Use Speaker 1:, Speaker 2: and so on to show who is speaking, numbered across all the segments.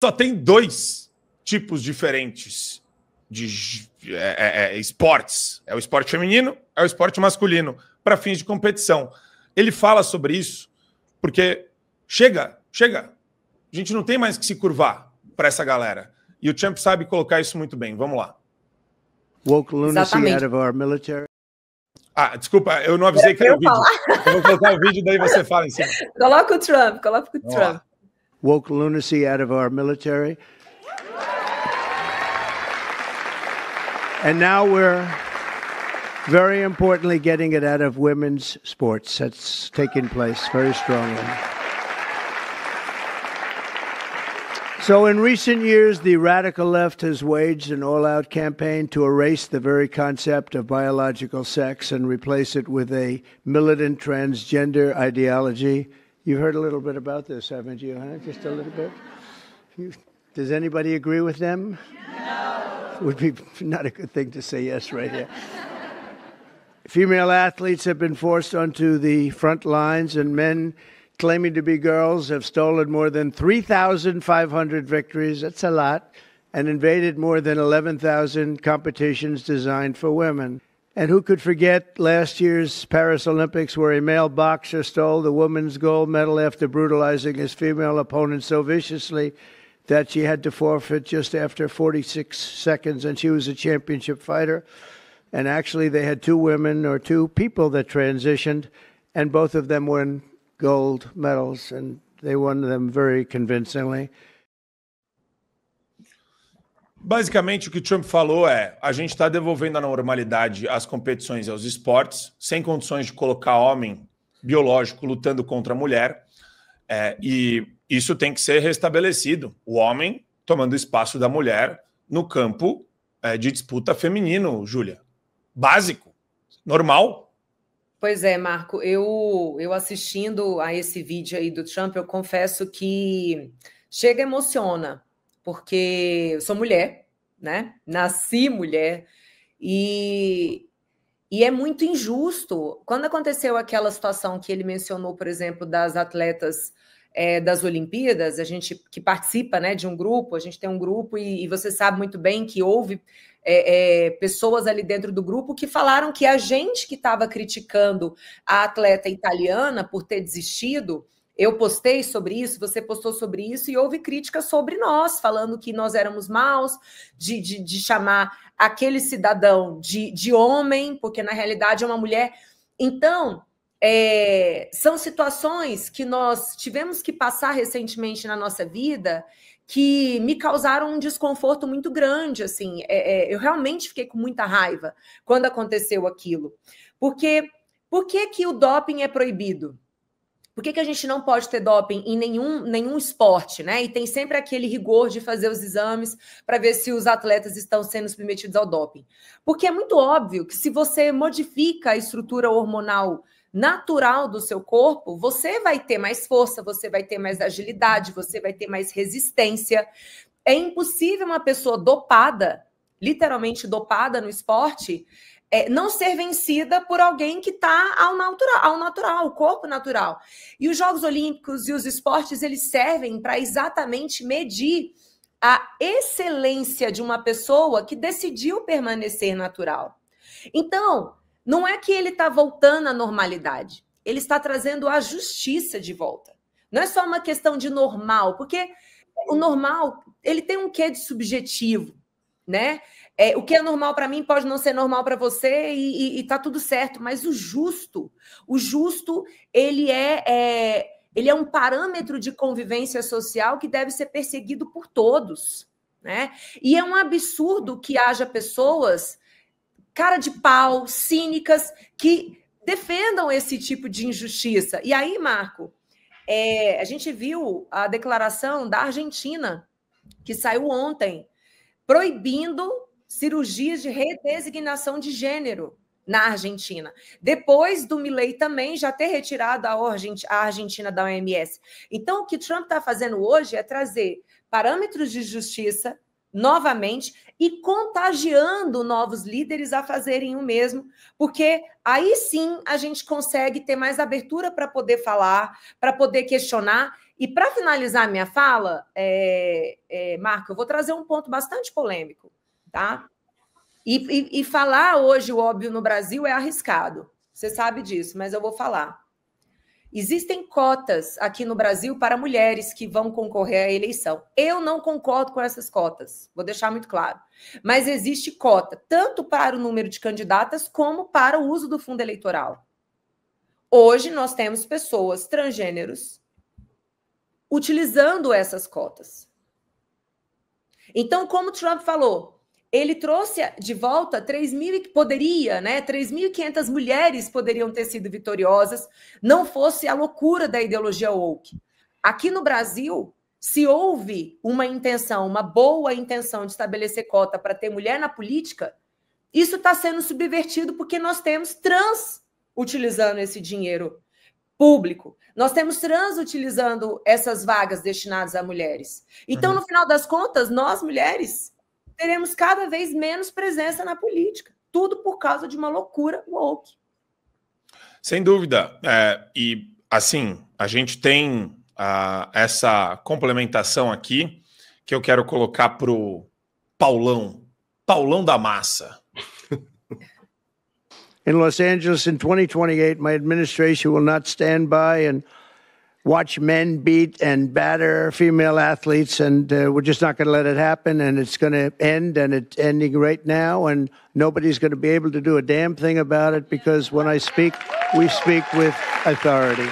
Speaker 1: Só tem dois tipos diferentes de esportes. É o esporte feminino, é o esporte masculino, para fins de competição. Ele fala sobre isso porque chega. A gente não tem mais que se curvar para essa galera. E o Champ sabe colocar isso muito bem. Vamos lá.
Speaker 2: Woke lunacy out of our military.
Speaker 1: Desculpa, eu não avisei que era o vídeo. Eu vou colocar o vídeo, daí você fala em cima.
Speaker 3: Coloca o Trump.
Speaker 2: Woke lunacy out of our military. And now we're very importantly getting it out of women's sports. That's taking place very strongly. So in recent years, the radical left has waged an all-out campaign to erase the very concept of biological sex and replace it with a militant transgender ideology. You've heard a little bit about this, haven't you, huh? Just a little bit? Does anybody agree with them? No. Would be not a good thing to say yes right here. Female athletes have been forced onto the front lines, and men claiming to be girls have stolen more than 3,500 victories, that's a lot, and invaded more than 11,000 competitions designed for women. And who could forget last year's Paris Olympics, where a male boxer stole the women's gold medal after brutalizing his female opponent so viciously that she had to forfeit just after 46 seconds, and she was a championship fighter. And actually they had two women or two people that transitioned, and both of them won gold medals, and they won them very convincingly.
Speaker 1: Basicamente, o que o Trump falou é: a gente está devolvendo a normalidade às competições e aos esportes, sem condições de colocar homem biológico lutando contra a mulher, e isso tem que ser restabelecido. O homem tomando espaço da mulher no campo de disputa feminino, Júlia. Básico, normal.
Speaker 3: Pois é, Marco, eu assistindo a esse vídeo aí do Trump, eu confesso que chega emociona, porque eu sou mulher, né? Nasci mulher, e é muito injusto. Quando aconteceu aquela situação que ele mencionou, por exemplo, das atletas das Olimpíadas, a gente que participa, né, de um grupo, a gente tem um grupo e você sabe muito bem que houve pessoas ali dentro do grupo que falaram que a gente que estava criticando a atleta italiana por ter desistido, eu postei sobre isso, você postou sobre isso, e houve críticas sobre nós, falando que nós éramos maus, de chamar aquele cidadão de homem, porque na realidade é uma mulher. Então, são situações que nós tivemos que passar recentemente na nossa vida que me causaram um desconforto muito grande, assim, eu realmente fiquei com muita raiva quando aconteceu aquilo. Porque por que o doping é proibido? Por que a gente não pode ter doping em nenhum esporte, né? E tem sempre aquele rigor de fazer os exames para ver se os atletas estão sendo submetidos ao doping. Porque é muito óbvio que se você modifica a estrutura hormonal natural do seu corpo, você vai ter mais força, você vai ter mais agilidade, você vai ter mais resistência. É impossível uma pessoa dopada, literalmente dopada no esporte, não ser vencida por alguém que está ao natural, o corpo natural. E os Jogos Olímpicos e os esportes, eles servem para exatamente medir a excelência de uma pessoa que decidiu permanecer natural. Então, não é que ele está voltando à normalidade, ele está trazendo a justiça de volta. Não é só uma questão de normal, porque o normal, ele tem um quê de subjetivo, né? O que é normal para mim pode não ser normal para você e tá tudo certo, mas o justo, ele é um parâmetro de convivência social que deve ser perseguido por todos, né? E é um absurdo que haja pessoas cara de pau, cínicas, que defendam esse tipo de injustiça. E aí, Marco, a gente viu a declaração da Argentina, que saiu ontem, proibindo cirurgias de redesignação de gênero na Argentina. Depois do Milei também já ter retirado a Argentina da OMS. Então, o que Trump está fazendo hoje é trazer parâmetros de justiça, novamente e contagiando novos líderes a fazerem o mesmo, porque aí sim a gente consegue ter mais abertura para poder falar, para poder questionar. E para finalizar minha fala, Marco, eu vou trazer um ponto bastante polêmico, tá? E falar hoje o óbvio no Brasil é arriscado. Você sabe disso, mas eu vou falar. Existem cotas aqui no Brasil para mulheres que vão concorrer à eleição. Eu não concordo com essas cotas, vou deixar muito claro. Mas existe cota tanto para o número de candidatas como para o uso do fundo eleitoral. Hoje nós temos pessoas transgêneros utilizando essas cotas. Então, como Trump falou, ele trouxe de volta 3.500 mulheres poderiam ter sido vitoriosas, não fosse a loucura da ideologia woke. Aqui no Brasil, se houve uma intenção, uma boa intenção de estabelecer cota para ter mulher na política, isso está sendo subvertido porque nós temos trans utilizando esse dinheiro público. Nós temos trans utilizando essas vagas destinadas a mulheres. Então, no final das contas, nós, mulheres, teremos cada vez menos presença na política. Tudo por causa de uma loucura woke.
Speaker 1: Sem dúvida. E, assim, a gente tem essa complementação aqui que eu quero colocar para o Paulão da massa.
Speaker 2: In Los Angeles in 2028, my administration will not stand by and watch men beat and batter female athletes, and we're just not going to let it happen, and it's going to end, and it's ending right now, and nobody's going to be able to do a damn thing about it, because when I speak, we speak with authority.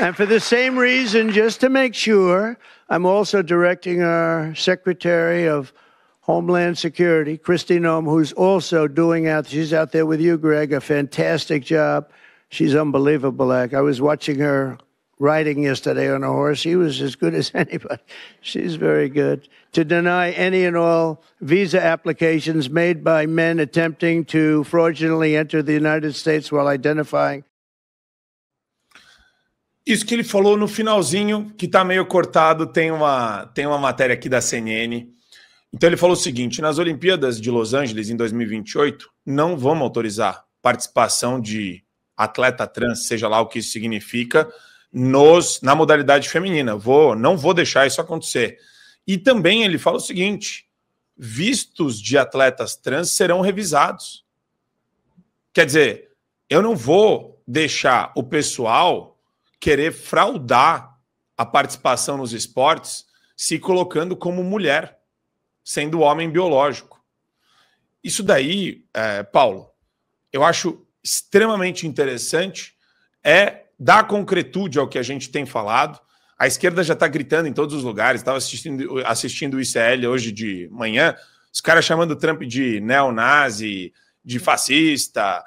Speaker 2: And for the same reason, just to make sure, I'm also directing our Secretary of Homeland Security, Kristi Noem, who's also she's out there with you, Greg, a fantastic job. She's unbelievable. I was watching her riding yesterday on a horse. She was as good as anybody. She's very good. To deny any and all visa applications made by men attempting to fraudulently enter the United States while identifying.
Speaker 1: Isso que ele falou no finalzinho, que está meio cortado, tem uma matéria aqui da CNN. Então ele falou o seguinte: nas Olimpíadas de Los Angeles em 2028, não vamos autorizar participação de atleta trans, seja lá o que isso significa, na modalidade feminina. Não vou deixar isso acontecer. E também ele fala o seguinte: vistos de atletas trans serão revisados. Quer dizer, eu não vou deixar o pessoal querer fraudar a participação nos esportes se colocando como mulher, sendo homem biológico. Isso daí, Paulo, eu acho extremamente interessante, dar concretude ao que a gente tem falado. A esquerda já está gritando em todos os lugares. Estava assistindo o ICL hoje de manhã, os caras chamando o Trump de neonazi, de fascista,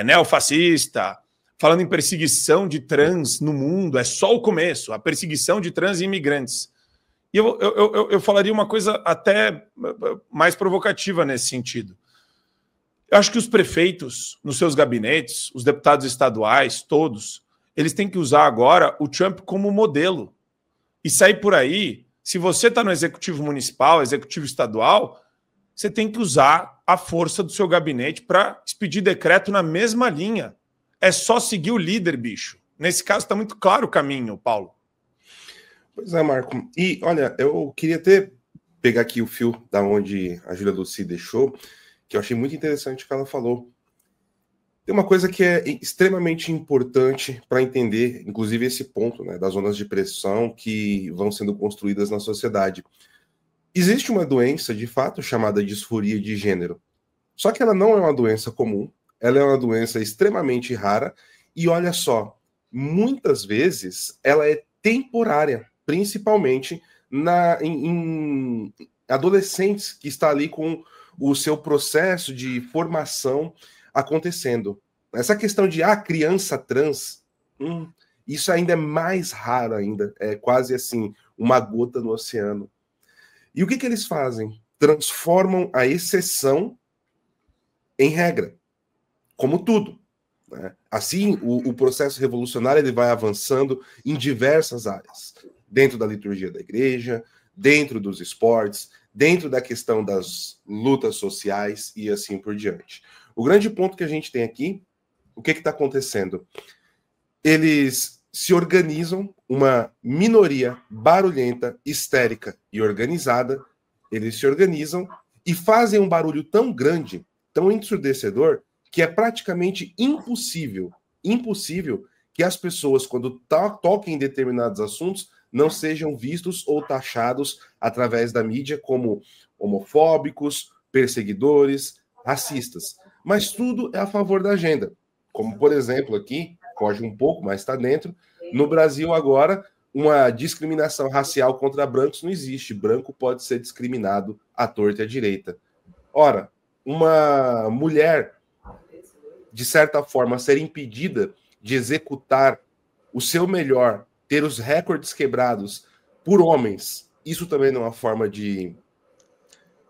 Speaker 1: neofascista, falando em perseguição de trans no mundo. É só o começo, a perseguição de trans e imigrantes. E eu falaria uma coisa até mais provocativa nesse sentido. Eu acho que os prefeitos, nos seus gabinetes, os deputados estaduais, todos, eles têm que usar agora o Trump como modelo. E sair por aí, se você está no executivo municipal, executivo estadual, você tem que usar a força do seu gabinete para expedir decreto na mesma linha. É só seguir o líder, bicho. Nesse caso está muito claro o caminho, Paulo.
Speaker 4: Pois é, Marco. E, olha, eu queria até pegar aqui o fio da onde a Júlia Lucy deixou, que eu achei muito interessante o que ela falou. Tem uma coisa que é extremamente importante para entender, inclusive esse ponto, né, das zonas de pressão que vão sendo construídas na sociedade. Existe uma doença, de fato, chamada disforia de gênero. Só que ela não é uma doença comum, ela é uma doença extremamente rara e, olha só, muitas vezes ela é temporária, principalmente em adolescentes que está ali com o seu processo de formação acontecendo. Essa questão de criança trans, isso ainda é mais raro ainda, é quase assim, uma gota no oceano. E o que eles fazem? Transformam a exceção em regra, como tudo. Né? Assim, o processo revolucionário ele vai avançando em diversas áreas. dentro da liturgia da igreja, dentro dos esportes, dentro da questão das lutas sociais e assim por diante. O grande ponto que a gente tem aqui, o que está acontecendo? Eles se organizam, uma minoria barulhenta, histérica e organizada, eles se organizam e fazem um barulho tão grande, tão ensurdecedor, que é praticamente impossível que as pessoas, quando toquem em determinados assuntos, não sejam vistos ou taxados através da mídia como homofóbicos, perseguidores, racistas. Mas tudo é a favor da agenda. Como, por exemplo, aqui, foge um pouco, mas está dentro, no Brasil agora, uma discriminação racial contra brancos não existe. Branco pode ser discriminado à torta e à direita. Ora, uma mulher, de certa forma, ser impedida de executar o seu melhor, ter os recordes quebrados por homens, isso também não é uma forma de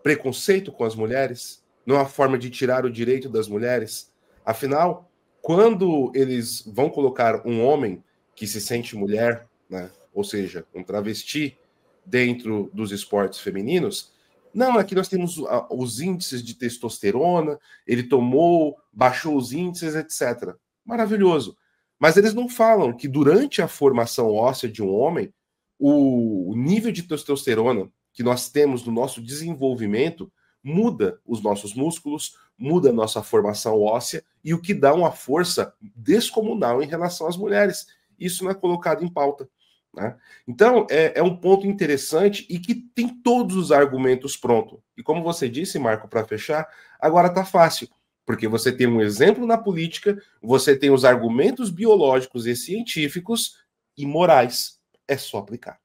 Speaker 4: preconceito com as mulheres? Não é uma forma de tirar o direito das mulheres? Afinal, quando eles vão colocar um homem que se sente mulher, né, ou seja, um travesti, dentro dos esportes femininos, não, aqui nós temos os índices de testosterona, ele tomou, baixou os índices, etc. Maravilhoso. Mas eles não falam que durante a formação óssea de um homem, o nível de testosterona que nós temos no nosso desenvolvimento muda os nossos músculos, muda a nossa formação óssea e o que dá uma força descomunal em relação às mulheres. Isso não é colocado em pauta, né? Então, é um ponto interessante e que tem todos os argumentos prontos. E como você disse, Marco, para fechar, agora está fácil. Porque você tem um exemplo na política, você tem os argumentos biológicos e científicos e morais. É só aplicar.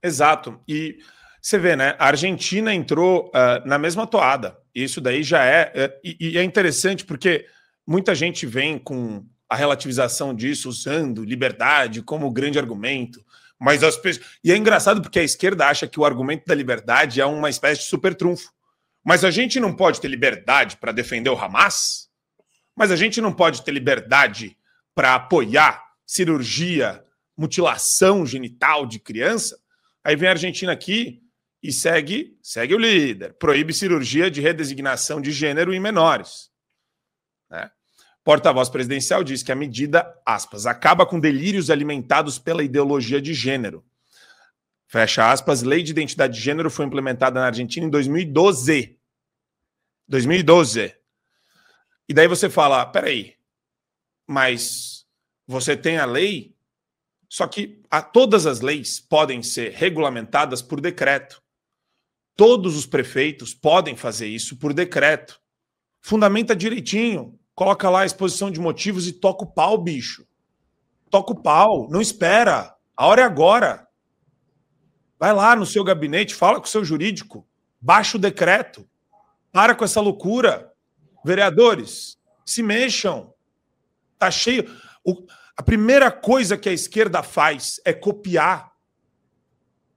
Speaker 1: Exato. E você vê, né? A Argentina entrou na mesma toada. Isso daí já e é interessante porque muita gente vem com a relativização disso, usando liberdade como grande argumento. Mas as pessoas... E é engraçado porque a esquerda acha que o argumento da liberdade é uma espécie de super trunfo. Mas a gente não pode ter liberdade para defender o Hamas? Mas a gente não pode ter liberdade para apoiar cirurgia, mutilação genital de criança? Aí vem a Argentina aqui e segue o líder. Proíbe cirurgia de redesignação de gênero em menores. Né? Porta-voz presidencial diz que a medida, aspas, acaba com delírios alimentados pela ideologia de gênero. Fecha aspas, lei de identidade de gênero foi implementada na Argentina em 2012. 2012. E daí você fala, peraí, mas você tem a lei, só que todas as leis podem ser regulamentadas por decreto. Todos os prefeitos podem fazer isso por decreto. Fundamenta direitinho, coloca lá a exposição de motivos e toca o pau, bicho. Toca o pau, não espera, a hora é agora. Vai lá no seu gabinete, fala com o seu jurídico, baixa o decreto, para com essa loucura. Vereadores, se mexam. Tá cheio. A primeira coisa que a esquerda faz é copiar.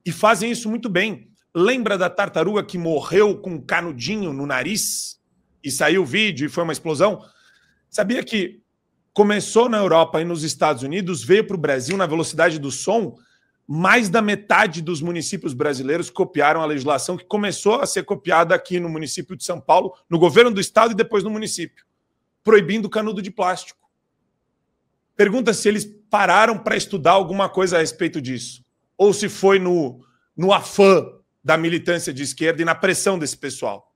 Speaker 1: E fazem isso muito bem. Lembra da tartaruga que morreu com um canudinho no nariz? E saiu o vídeo e foi uma explosão? Sabia que começou na Europa e nos Estados Unidos, veio para o Brasil na velocidade do som? Mais da metade dos municípios brasileiros copiaram a legislação que começou a ser copiada aqui no município de São Paulo, no governo do estado e depois no município, proibindo o canudo de plástico. Pergunta se eles pararam para estudar alguma coisa a respeito disso, ou se foi no afã da militância de esquerda e na pressão desse pessoal.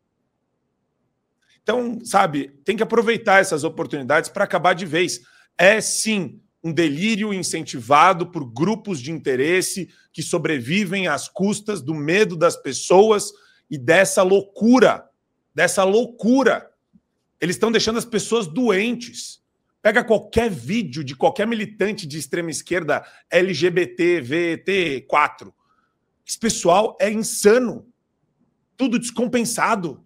Speaker 1: Então, sabe, tem que aproveitar essas oportunidades para acabar de vez. É sim um delírio incentivado por grupos de interesse que sobrevivem às custas do medo das pessoas e dessa loucura. Eles estão deixando as pessoas doentes. Pega qualquer vídeo de qualquer militante de extrema esquerda LGBT, VT4. Esse pessoal é insano. Tudo descompensado.